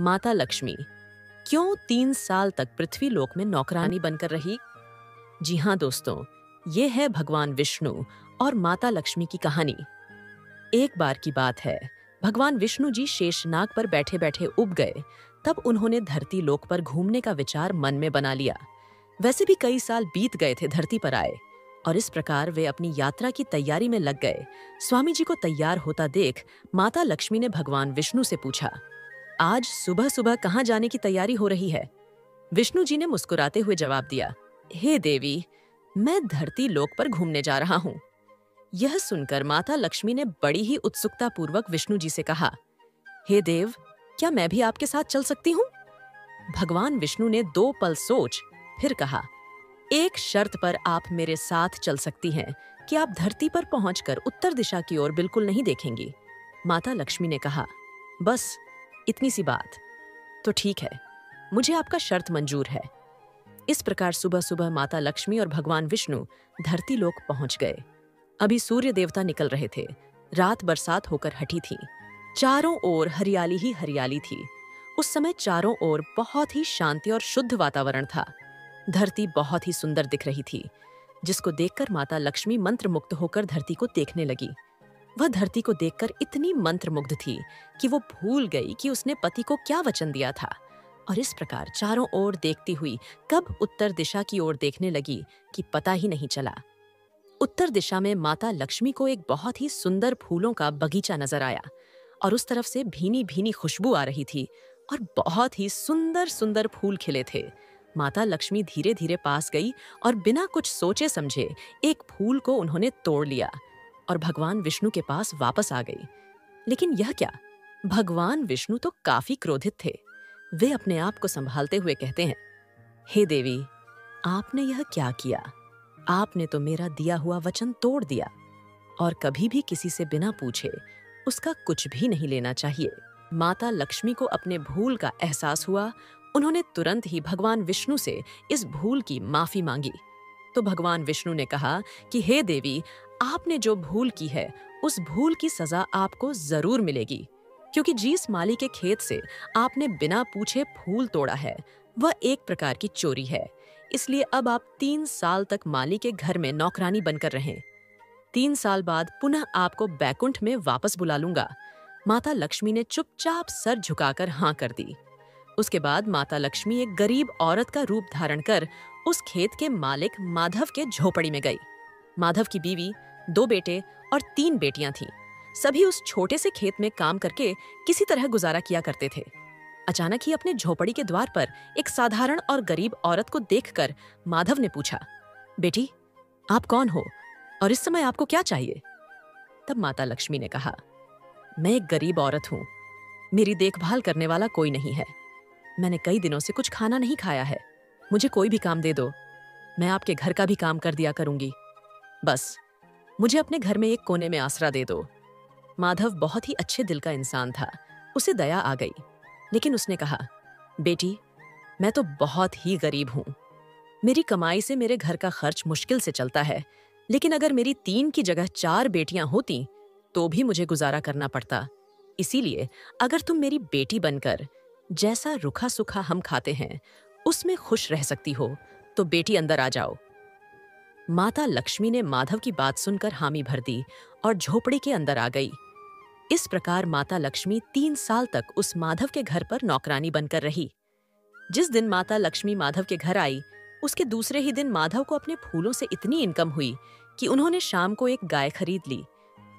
माता लक्ष्मी क्यों 3 साल तक पृथ्वी लोक में नौकरानी बनकर रही? जी हाँ दोस्तों, ये है भगवान विष्णु और माता लक्ष्मी की कहानी। एक बार की बात है, भगवान विष्णु जी शेषनाग पर बैठे बैठे उब गए। तब उन्होंने धरती लोक पर घूमने का विचार मन में बना लिया। वैसे भी कई साल बीत गए थे धरती पर आए, और इस प्रकार वे अपनी यात्रा की तैयारी में लग गए। स्वामी जी को तैयार होता देख माता लक्ष्मी ने भगवान विष्णु से पूछा, आज सुबह सुबह कहाँ जाने की तैयारी हो रही है? विष्णु जी ने मुस्कुराते हुए जवाब दिया, हे देवी, मैं धरती लोक पर घूमने जा रहा हूँ। यह सुनकर माता लक्ष्मी ने बड़ी ही उत्सुकता पूर्वक विष्णु जी से कहा, हे देव, क्या मैं भी आपके साथ चल सकती हूँ? भगवान विष्णु ने 2 पल सोच फिर कहा, एक शर्त पर आप मेरे साथ चल सकती हैं कि आप धरती पर पहुंचकर उत्तर दिशा की ओर बिल्कुल नहीं देखेंगी। माता लक्ष्मी ने कहा, बस इतनी सी बात? तो ठीक है, मुझे आपका शर्त मंजूर है। इस प्रकार सुबह सुबह माता लक्ष्मी और भगवान विष्णु धरती लोक पहुंच गए। अभी सूर्य देवता निकल रहे थे। रात बरसात होकर हटी थी। चारों ओर हरियाली ही हरियाली थी। उस समय चारों ओर बहुत ही शांति और शुद्ध वातावरण था। धरती बहुत ही सुंदर दिख रही थी, जिसको देखकर माता लक्ष्मी मंत्रमुग्ध होकर धरती को देखने लगी। वह धरती को देखकर इतनी मंत्रमुग्ध थी कि वो भूल गई कि उसने पति को क्या वचन दिया था, और इस प्रकार चारों ओर देखती हुई कब उत्तर दिशा की ओर देखने लगी कि पता ही नहीं चला। उत्तर दिशा में माता लक्ष्मी को एक बहुत ही सुंदर फूलों का बगीचा नजर आया, और उस तरफ से भीनी भीनी खुशबू आ रही थी और बहुत ही सुंदर सुंदर फूल खिले थे। माता लक्ष्मी धीरे धीरे पास गई और बिना कुछ सोचे समझे एक फूल को उन्होंने तोड़ लिया और भगवान विष्णु के पास वापस आ गई। लेकिन यह क्या, भगवान विष्णु तो काफी क्रोधित थे। वे अपने आप को संभालते हुए कहते हैं, हे देवी, आपने यह क्या किया? आपने तो मेरा दिया हुआ वचन तोड़ दिया, और कभी भी किसी से बिना पूछे उसका कुछ भी नहीं लेना चाहिए। माता लक्ष्मी को अपने भूल का एहसास हुआ। उन्होंने तुरंत ही भगवान विष्णु से इस भूल की माफी मांगी। तो भगवान विष्णु ने कहा कि हे देवी, आपने जो भूल की है उस भूल की सजा आपको जरूर मिलेगी, क्योंकि जिस माली के खेत से आपने बिना पूछे फूल तोड़ा है वह एक प्रकार की चोरी है। इसलिए अब आप 3 साल तक माली के घर में नौकरानी बनकर रहें। 3 साल बाद पुनः आपको बैकुंठ में वापस बुला लूंगा। माता लक्ष्मी ने चुपचाप सर झुकाकर हाँ कर दी। उसके बाद माता लक्ष्मी एक गरीब औरत का रूप धारण कर उस खेत के मालिक माधव के झोपड़ी में गई। माधव की बीवी, 2 बेटे और 3 बेटियां थीं। सभी उस छोटे से खेत में काम करके किसी तरह गुजारा किया करते थे। अचानक ही अपने झोपड़ी के द्वार पर एक साधारण और गरीब औरत को देखकर माधव ने पूछा, बेटी, आप कौन हो और इस समय आपको क्या चाहिए? तब माता लक्ष्मी ने कहा, मैं एक गरीब औरत हूँ। मेरी देखभाल करने वाला कोई नहीं है। मैंने कई दिनों से कुछ खाना नहीं खाया है। मुझे कोई भी काम दे दो, मैं आपके घर का भी काम कर दिया करूंगी। बस मुझे अपने घर में एक कोने में आसरा दे दो। माधव बहुत ही अच्छे दिल का इंसान था। उसे दया आ गई, लेकिन उसने कहा, बेटी, मैं तो बहुत ही गरीब हूँ। मेरी कमाई से मेरे घर का खर्च मुश्किल से चलता है, लेकिन अगर मेरी 3 की जगह 4 बेटियां होती तो भी मुझे गुजारा करना पड़ता। इसीलिए अगर तुम मेरी बेटी बनकर जैसा रूखा सूखा हम खाते हैं उसमें खुश रह सकती हो तो बेटी अंदर आ जाओ। माता लक्ष्मी ने माधव की बात सुनकर हामी भर दी और झोपड़ी के अंदर आ गई। इस प्रकार माता लक्ष्मी 3 साल तक उस माधव के घर पर नौकरानी बनकर रही। जिस दिन माता लक्ष्मी माधव के घर आई, उसके दूसरे ही दिन माधव को अपने फूलों से इतनी इनकम हुई कि उन्होंने शाम को एक गाय खरीद ली।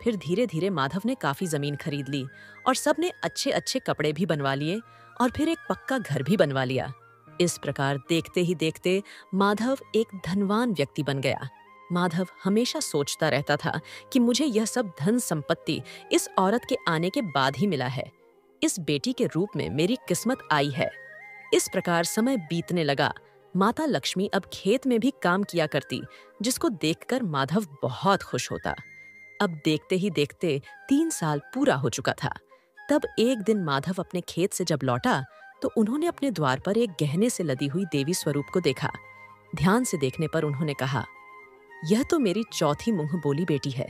फिर धीरे धीरे माधव ने काफी जमीन खरीद ली और सबने अच्छे अच्छे कपड़े भी बनवा लिए और फिर एक पक्का घर भी बनवा लिया। इस प्रकार देखते ही देखते माधव एक धनवान व्यक्ति बन गया। माधव हमेशा सोचता रहता था कि मुझे यह सब धन संपत्ति इस औरत के आने के बाद ही मिला है। इस बेटी के रूप में मेरी किस्मत आई है। इस प्रकार समय बीतने लगा। माता लक्ष्मी अब खेत में भी काम किया करती, जिसको देखकर माधव बहुत खुश होता। अब देखते ही देखते 3 साल पूरा हो चुका था। तब एक दिन माधव अपने खेत से जब लौटा तो उन्होंने अपने द्वार पर एक गहने से लदी हुई देवी स्वरूप को देखा। ध्यान से देखने पर उन्होंने कहा, यह तो मेरी चौथी मुंह बोली बेटी है,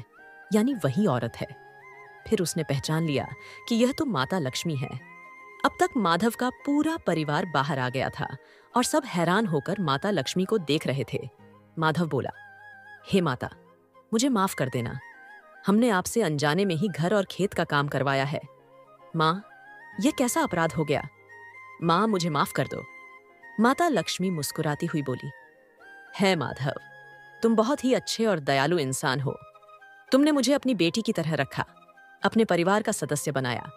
यानी वही औरत है। फिर उसने पहचान लिया कि यह तो माता लक्ष्मी है। अब तक माधव का पूरा परिवार बाहर आ गया था और सब हैरान होकर माता लक्ष्मी को देख रहे थे। माधव बोला, हे माता, मुझे माफ कर देना। हमने आपसे अनजाने में ही घर और खेत का काम करवाया है। माँ, यह कैसा अपराध हो गया? माँ, मुझे माफ कर दो। माता लक्ष्मी मुस्कुराती हुई बोली, है माधव, तुम बहुत ही अच्छे और दयालु इंसान हो। तुमने मुझे अपनी बेटी की तरह रखा, अपने परिवार का सदस्य बनाया।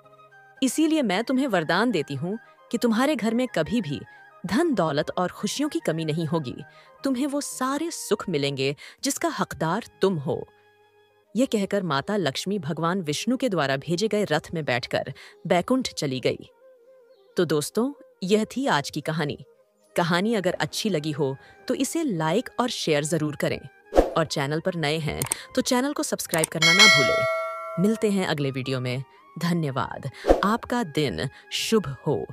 इसीलिए मैं तुम्हें वरदान देती हूँ कि तुम्हारे घर में कभी भी धन दौलत और खुशियों की कमी नहीं होगी। तुम्हें वो सारे सुख मिलेंगे जिसका हकदार तुम हो। ये कहकर माता लक्ष्मी भगवान विष्णु के द्वारा भेजे गए रथ में बैठकर बैकुंठ चली गई। तो दोस्तों, यह थी आज की कहानी। कहानी अगर अच्छी लगी हो तो इसे लाइक और शेयर जरूर करें, और चैनल पर नए हैं तो चैनल को सब्सक्राइब करना ना भूलें। मिलते हैं अगले वीडियो में। धन्यवाद। आपका दिन शुभ हो।